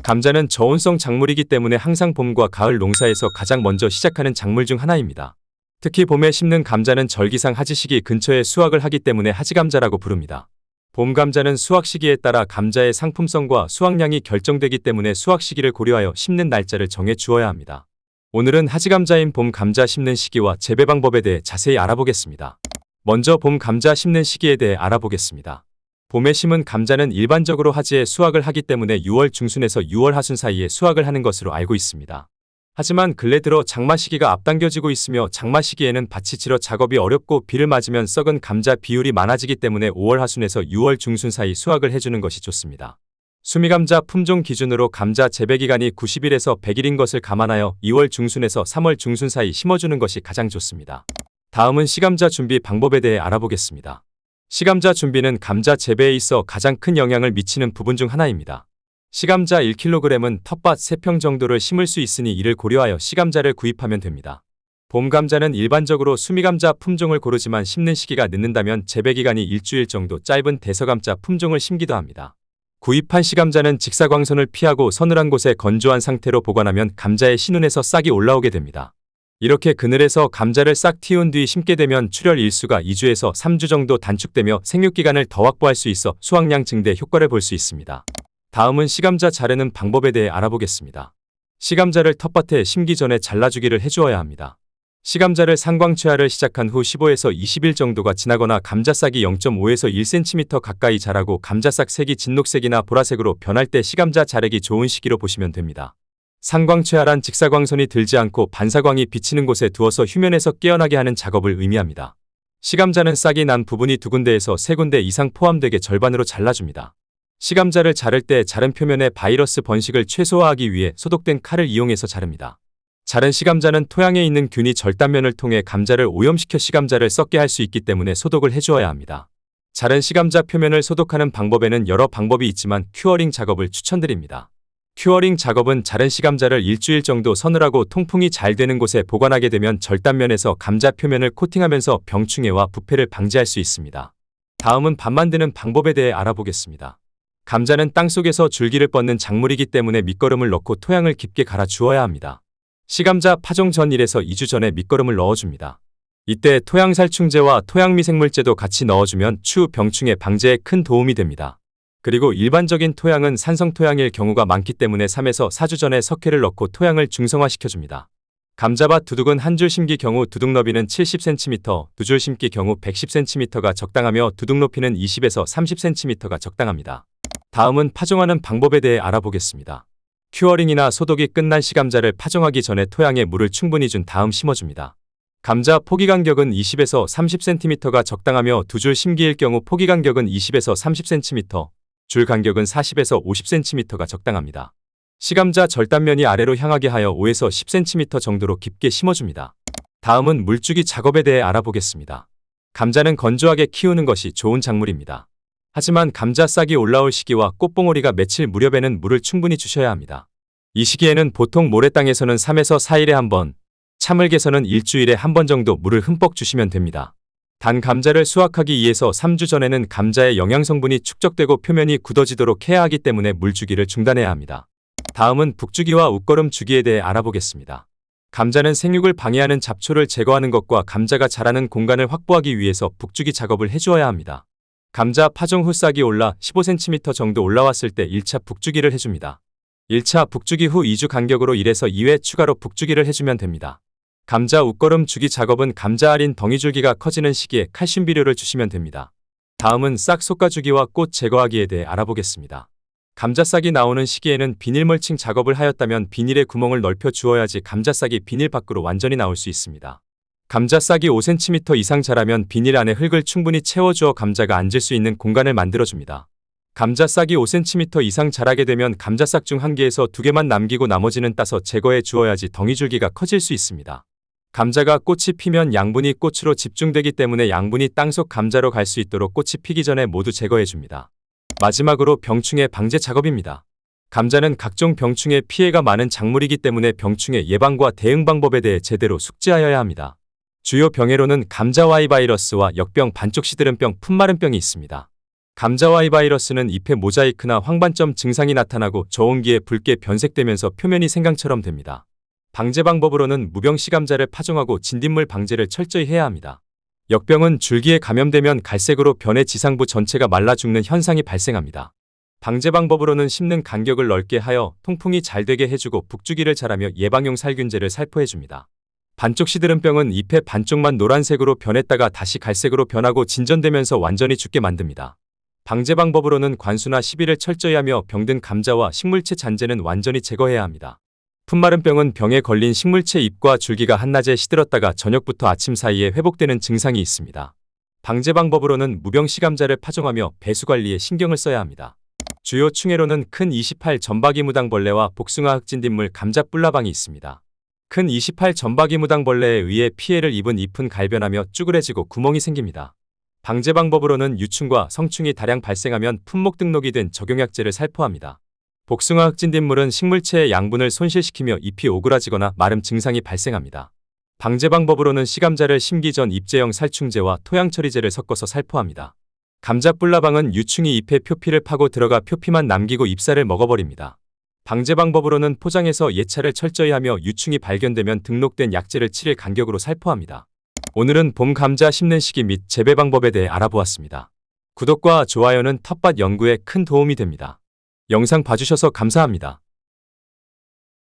감자는 저온성 작물이기 때문에 항상 봄과 가을 농사에서 가장 먼저 시작하는 작물 중 하나입니다. 특히 봄에 심는 감자는 절기상 하지 시기 근처에 수확을 하기 때문에 하지감자라고 부릅니다. 봄 감자는 수확 시기에 따라 감자의 상품성과 수확량이 결정되기 때문에 수확 시기를 고려하여 심는 날짜를 정해 주어야 합니다. 오늘은 하지감자인 봄 감자 심는 시기와 재배 방법에 대해 자세히 알아보겠습니다. 먼저 봄 감자 심는 시기에 대해 알아보겠습니다. 봄에 심은 감자는 일반적으로 하지에 수확을 하기 때문에 6월 중순에서 6월 하순 사이에 수확을 하는 것으로 알고 있습니다. 하지만 근래 들어 장마 시기가 앞당겨지고 있으며 장마 시기에는 밭이 질어 작업이 어렵고 비를 맞으면 썩은 감자 비율이 많아지기 때문에 5월 하순에서 6월 중순 사이 수확을 해주는 것이 좋습니다. 수미감자 품종 기준으로 감자 재배기간이 90일에서 100일인 것을 감안하여 2월 중순에서 3월 중순 사이 심어주는 것이 가장 좋습니다. 다음은 시감자 준비 방법에 대해 알아보겠습니다. 시감자 준비는 감자 재배에 있어 가장 큰 영향을 미치는 부분 중 하나입니다. 시감자 1kg은 텃밭 3평 정도를 심을 수 있으니 이를 고려하여 시감자를 구입하면 됩니다. 봄 감자는 일반적으로 수미감자 품종을 고르지만 심는 시기가 늦는다면 재배기간이 일주일 정도 짧은 대서감자 품종을 심기도 합니다. 구입한 시감자는 직사광선을 피하고 서늘한 곳에 건조한 상태로 보관하면 감자의 신운에서 싹이 올라오게 됩니다. 이렇게 그늘에서 감자를 싹 틔운 뒤 심게 되면 출혈 일수가 2주에서 3주 정도 단축되며 생육기간을 더 확보할 수 있어 수확량 증대 효과를 볼 수 있습니다. 다음은 시감자 자르는 방법에 대해 알아보겠습니다. 시감자를 텃밭에 심기 전에 잘라주기를 해주어야 합니다. 시감자를 상광채화를 시작한 후 15에서 20일 정도가 지나거나 감자싹이 0.5에서 1cm 가까이 자라고 감자싹 색이 진녹색이나 보라색으로 변할 때 시감자 자르기 좋은 시기로 보시면 됩니다. 상광채화란 직사광선이 들지 않고 반사광이 비치는 곳에 두어서 휴면에서 깨어나게 하는 작업을 의미합니다. 시감자는 싹이 난 부분이 2군데에서 3군데 이상 포함되게 절반으로 잘라줍니다. 시감자를 자를 때 자른 표면의 바이러스 번식을 최소화하기 위해 소독된 칼을 이용해서 자릅니다. 자른 시감자는 토양에 있는 균이 절단면을 통해 감자를 오염시켜 시감자를 썩게 할 수 있기 때문에 소독을 해주어야 합니다. 자른 시감자 표면을 소독하는 방법에는 여러 방법이 있지만 큐어링 작업을 추천드립니다. 큐어링 작업은 자른 시감자를 일주일 정도 서늘하고 통풍이 잘 되는 곳에 보관하게 되면 절단면에서 감자 표면을 코팅하면서 병충해와 부패를 방지할 수 있습니다. 다음은 밥 만드는 방법에 대해 알아보겠습니다. 감자는 땅속에서 줄기를 뻗는 작물이기 때문에 밑거름을 넣고 토양을 깊게 갈아 주어야 합니다. 시감자 파종 전 1에서 2주 전에 밑거름을 넣어줍니다. 이때 토양살충제와 토양미생물제도 같이 넣어주면 추후 병충해 방제에 큰 도움이 됩니다. 그리고 일반적인 토양은 산성토양일 경우가 많기 때문에 3에서 4주 전에 석회를 넣고 토양을 중성화시켜줍니다. 감자밭 두둑은 한 줄 심기 경우 두둑 너비는 70cm, 두 줄 심기 경우 110cm가 적당하며 두둑 높이는 20에서 30cm가 적당합니다. 다음은 파종하는 방법에 대해 알아보겠습니다. 큐어링이나 소독이 끝난 시감자를 파종하기 전에 토양에 물을 충분히 준 다음 심어줍니다. 감자 포기 간격은 20에서 30cm가 적당하며 두 줄 심기일 경우 포기 간격은 20에서 30cm, 줄 간격은 40에서 50cm가 적당합니다. 시감자 절단면이 아래로 향하게 하여 5에서 10cm 정도로 깊게 심어줍니다. 다음은 물주기 작업에 대해 알아보겠습니다. 감자는 건조하게 키우는 것이 좋은 작물입니다. 하지만 감자 싹이 올라올 시기와 꽃봉오리가 맺힐 무렵에는 물을 충분히 주셔야 합니다. 이 시기에는 보통 모래땅에서는 3에서 4일에 한 번, 차물개서는 일주일에 한 번 정도 물을 흠뻑 주시면 됩니다. 단 감자를 수확하기 2에서 3주 전에는 감자의 영양성분이 축적되고 표면이 굳어지도록 해야 하기 때문에 물주기를 중단해야 합니다. 다음은 북주기와 웃거름 주기에 대해 알아보겠습니다. 감자는 생육을 방해하는 잡초를 제거하는 것과 감자가 자라는 공간을 확보하기 위해서 북주기 작업을 해주어야 합니다. 감자 파종 후 싹이 올라 15cm 정도 올라왔을 때 1차 북주기를 해줍니다. 1차 북주기 후 2주 간격으로 1에서 2회 추가로 북주기를 해주면 됩니다. 감자 웃거름 주기 작업은 감자 알인 덩이줄기가 커지는 시기에 칼슘 비료를 주시면 됩니다. 다음은 싹 솎아주기와 꽃 제거하기에 대해 알아보겠습니다. 감자싹이 나오는 시기에는 비닐 멀칭 작업을 하였다면 비닐에 구멍을 넓혀 주어야지 감자싹이 비닐 밖으로 완전히 나올 수 있습니다. 감자싹이 5cm 이상 자라면 비닐 안에 흙을 충분히 채워주어 감자가 앉을 수 있는 공간을 만들어줍니다. 감자싹이 5cm 이상 자라게 되면 감자싹 중 1개에서 2개만 남기고 나머지는 따서 제거해 주어야지 덩이줄기가 커질 수 있습니다. 감자가 꽃이 피면 양분이 꽃으로 집중되기 때문에 양분이 땅속 감자로 갈 수 있도록 꽃이 피기 전에 모두 제거해 줍니다. 마지막으로 병충해 방제 작업입니다. 감자는 각종 병충해 피해가 많은 작물이기 때문에 병충해 예방과 대응 방법에 대해 제대로 숙지하여야 합니다. 주요 병해로는 감자 Y 바이러스와 역병 반쪽 시드름병, 품마름병이 있습니다. 감자와이 바이러스는 잎에 모자이크나 황반점 증상이 나타나고 저온기에 붉게 변색되면서 표면이 생강처럼 됩니다. 방제 방법으로는 무병씨 감자를 파종하고 진딧물 방제를 철저히 해야 합니다. 역병은 줄기에 감염되면 갈색으로 변해 지상부 전체가 말라 죽는 현상이 발생합니다. 방제 방법으로는 심는 간격을 넓게 하여 통풍이 잘 되게 해주고 북주기를 잘하며 예방용 살균제를 살포해줍니다. 반쪽 시드름병은 잎의 반쪽만 노란색으로 변했다가 다시 갈색으로 변하고 진전되면서 완전히 죽게 만듭니다. 방제 방법으로는 관수나 시비를 철저히 하며 병든 감자와 식물체 잔재는 완전히 제거해야 합니다. 품마른 병은 병에 걸린 식물체 잎과 줄기가 한낮에 시들었다가 저녁부터 아침 사이에 회복되는 증상이 있습니다. 방제 방법으로는 무병씨 감자를 파종하며 배수 관리에 신경을 써야 합니다. 주요 충해로는 큰 28 점박이 무당벌레와 복숭아 흑진딧물 감자 뿔나방이 있습니다. 큰 28 점박이 무당벌레에 의해 피해를 입은 잎은 갈변하며 쭈그레지고 구멍이 생깁니다. 방제 방법으로는 유충과 성충이 다량 발생하면 품목 등록이 된 적용약제를 살포합니다. 복숭아 흑진딧물은 식물체의 양분을 손실시키며 잎이 오그라지거나 마름 증상이 발생합니다. 방제 방법으로는 씨감자를 심기 전 잎제형 살충제와 토양처리제를 섞어서 살포합니다. 감자 뿔나방은 유충이 잎에 표피를 파고 들어가 표피만 남기고 잎살을 먹어버립니다. 방제 방법으로는 포장해서 예찰을 철저히 하며 유충이 발견되면 등록된 약제를 7일 간격으로 살포합니다. 오늘은 봄 감자 심는 시기 및 재배 방법에 대해 알아보았습니다. 구독과 좋아요는 텃밭 연구에 큰 도움이 됩니다. 영상 봐주셔서 감사합니다.